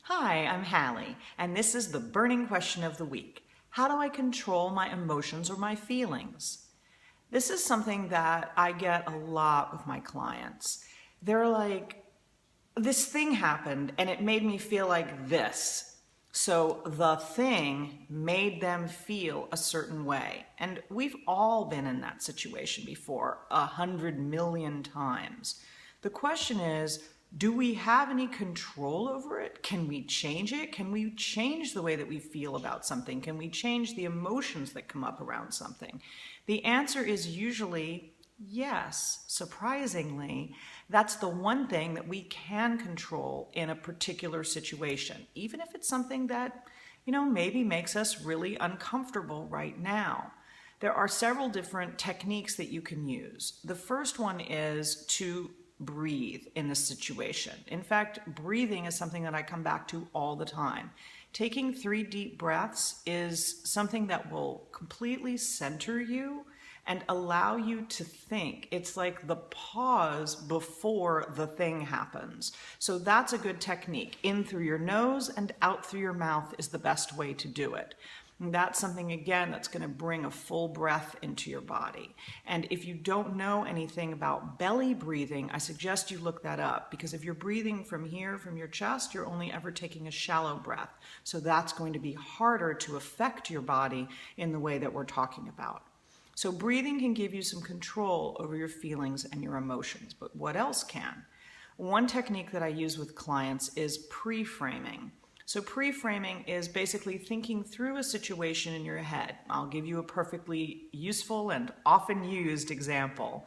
Hi, I'm Hallie, and this is the burning question of the week. How do I control my emotions or my feelings? This is something that I get a lot with my clients. They're like, this thing happened and it made me feel like this. So the thing made them feel a certain way. And we've all been in that situation before 100 million times. The question is, do we have any control over it? Can we change it? Can we change the way that we feel about something? Can we change the emotions that come up around something? The answer is usually yes. Surprisingly, that's the one thing that we can control in a particular situation, even if it's something that, maybe makes us really uncomfortable right now. There are several different techniques that you can use. The first one is to breathe in this situation. In fact, breathing is something that I come back to all the time. Taking 3 deep breaths is something that will completely center you and allow you to think. It's like the pause before the thing happens. So that's a good technique. In through your nose and out through your mouth is the best way to do it. And that's something, again, that's going to bring a full breath into your body. And if you don't know anything about belly breathing, I suggest you look that up, because if you're breathing from here, from your chest, you're only ever taking a shallow breath. So that's going to be harder to affect your body in the way that we're talking about. So breathing can give you some control over your feelings and your emotions, but what else can? One technique that I use with clients is pre-framing. So pre-framing is basically thinking through a situation in your head. I'll give you a perfectly useful and often used example.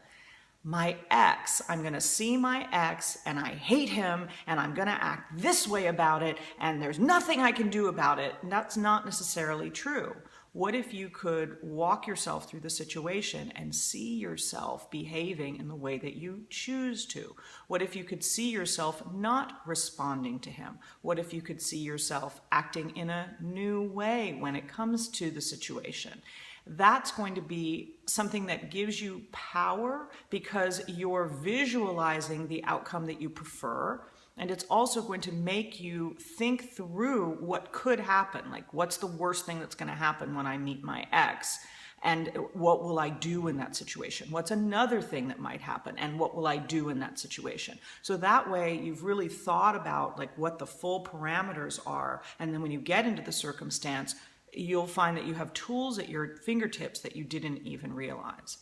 My ex, I'm going to see my ex and I hate him and I'm going to act this way about it and there's nothing I can do about it. And that's not necessarily true. What if you could walk yourself through the situation and see yourself behaving in the way that you choose to? What if you could see yourself not responding to him? What if you could see yourself acting in a new way when it comes to the situation? That's going to be something that gives you power because you're visualizing the outcome that you prefer. And it's also going to make you think through what could happen. Like, what's the worst thing that's going to happen when I meet my ex? And what will I do in that situation? What's another thing that might happen? And what will I do in that situation? So that way you've really thought about like what the full parameters are. And then when you get into the circumstance, you'll find that you have tools at your fingertips that you didn't even realize.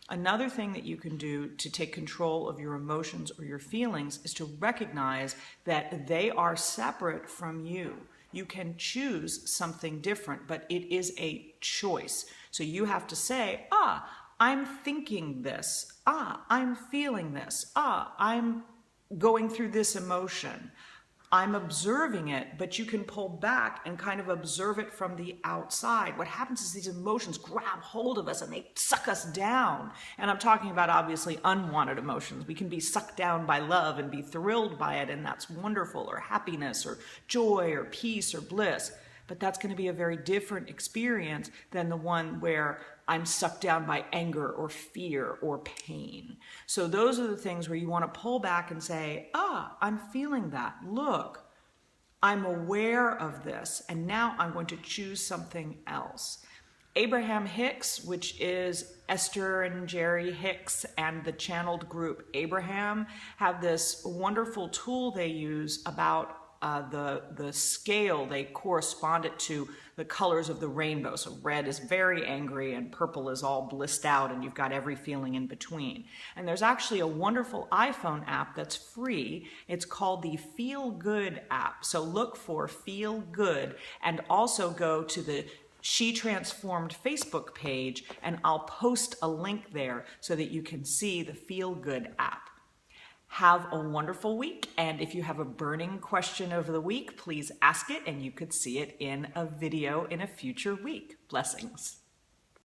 Another thing that you can do to take control of your emotions or your feelings is to recognize that they are separate from you. You can choose something different, but it is a choice. So you have to say, I'm thinking this. I'm feeling this. I'm going through this emotion. I'm observing it, but you can pull back and kind of observe it from the outside. What happens is these emotions grab hold of us and they suck us down. And I'm talking about obviously unwanted emotions. We can be sucked down by love and be thrilled by it, and that's wonderful, or happiness or joy or peace or bliss. But that's going to be a very different experience than the one where I'm sucked down by anger or fear or pain. So those are the things where you want to pull back and say, I'm feeling that. Look, I'm aware of this, and now I'm going to choose something else. Abraham Hicks, which is Esther and Jerry Hicks and the channeled group Abraham, have this wonderful tool they use about the scale. They correspond it to the colors of the rainbow. So red is very angry and purple is all blissed out, and you've got every feeling in between. And there's actually a wonderful iPhone app that's free. It's called the Feel Good app. So look for Feel Good and also go to the She Transformed Facebook page, and I'll post a link there so that you can see the Feel Good app. Have a wonderful week, and if you have a burning question of the week, please ask it, and you could see it in a video in a future week. Blessings.